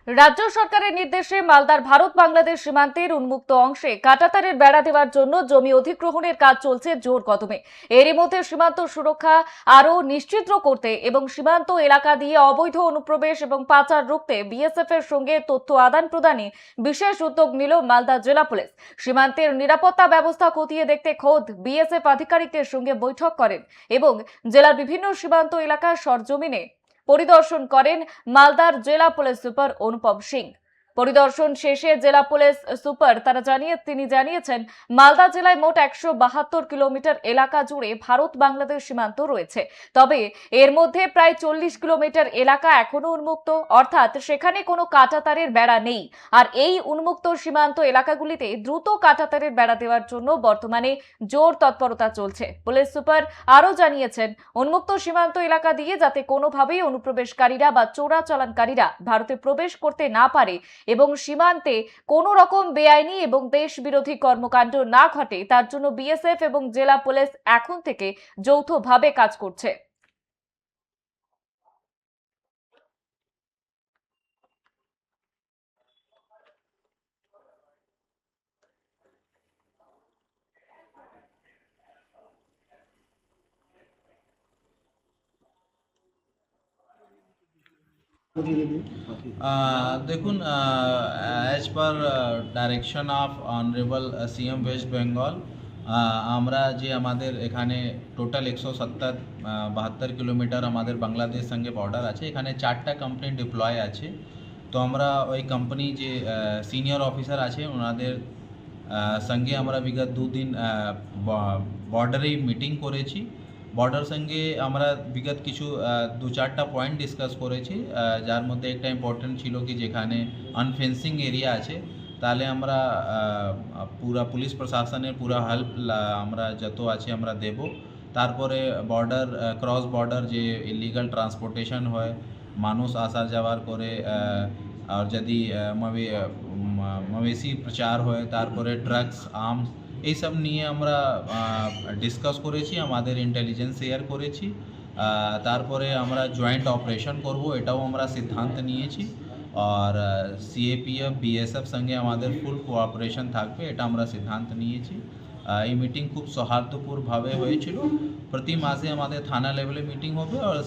রাজ্য সরকারের নির্দেশে মালদার ভারত বাংলাদেশ সীমান্তের উন্মুক্ত অংশে কাঁটাতারের বেড়া দেওয়ার জন্য জমি অধিগ্রহণের কাজ চলছে জোর কদমে। এরই মধ্যে সীমান্ত সুরক্ষা আরও নিশ্চিত করতে এবং সীমান্ত এলাকা দিয়ে অবৈধ অনুপ্রবেশ এবং পাচার রুখতে বিএসএফ এর সঙ্গে তথ্য আদান প্রদানে বিশেষ উদ্যোগ নিল মালদা জেলা পুলিশ। সীমান্তের নিরাপত্তা ব্যবস্থা খতিয়ে দেখতে খোদ বিএসএফ আধিকারিকদের সঙ্গে বৈঠক করেন এবং জেলার বিভিন্ন সীমান্ত এলাকা সরজমিনে পরিদর্শন করেন মালদার জেলা পুলিশ সুপার অনুপম সিং। পরিদর্শন শেষে জেলা পুলিশ সুপার তিনি জানিয়েছেন মালদা জেলায় মোট 172 কিলোমিটার এলাকা জুড়ে ভারত বাংলাদেশ সীমান্ত রয়েছে। তবে এর মধ্যে প্রায় 40 কিলোমিটার এলাকা এখনো উন্মুক্ত, অর্থাৎ সেখানে কোনো কাঁটাতারের বেড়া নেই। আর এই উন্মুক্ত সীমান্ত এলাকাগুলিতে দ্রুত কাঁটাতারের বেড়া দেওয়ার জন্য বর্তমানে জোর তৎপরতা চলছে। পুলিশ সুপার আরও জানিয়েছেন উন্মুক্ত সীমান্ত এলাকা দিয়ে যাতে কোনোভাবেই অনুপ্রবেশকারীরা বা চোরাচালানকারীরা ভারতে প্রবেশ করতে না পারে এবং সীমান্তে কোনো রকম বেআইনি এবং দেশ বিরোধী কর্মকাণ্ড না ঘটে, তার জন্য বিএসএফ এবং জেলা পুলিশ এখন থেকে যৌথভাবে কাজ করছে। দেখুন, as per direction of honourable CM West Bengal, আমরা যে আমাদের এখানে টোটাল 172 কিলোমিটার আমাদের বাংলাদেশ সঙ্গে বর্ডার আছে, এখানে 4টা কোম্পানি ডিপ্লয় আছে। তো আমরা ওই কোম্পানি যে সিনিয়র অফিসার আছে ওনাদের সঙ্গে আমরা বিগত 2 দিন বর্ডারে মিটিং করেছি। বর্ডার সঙ্গে আমরা বিগত কিছু 2-4টা পয়েন্ট ডিসকাস করেছি, যার মধ্যে একটা ইম্পর্টেন্ট ছিল কি যেখানে আনফেন্সিং এরিয়া আছে তাহলে আমরা পুরা পুলিশ প্রশাসনের পুরা হেল্প আমরা যত আছে আমরা দেব। তারপরে বর্ডার ক্রস বর্ডার যে ইলিগাল ট্রান্সপোর্টেশন হয়, মানুষ আসা যাওয়ার করে, আর যদি মবেশি প্রচার হয়, তারপরে ড্রাগস আর্মস এইসব নিয়ে আমরা ডিসকাস করেছি, আমাদের ইন্টেলিজেন্স শেয়ার করেছি। তারপরে আমরা জয়েন্ট অপারেশন করব এটাও আমরা সিদ্ধান্ত নিয়েছি। আর সিএপিএফ বিএসএফ সঙ্গে আমাদের ফুল কোঅপারেশন থাকবে এটা আমরা সিদ্ধান্ত নিয়েছি। এই মিটিং খুব সৌহার্দ্যপূর্ণভাবে হয়েছিল। প্রতি মাসে আমাদের থানা লেভেলে মিটিং হবে আর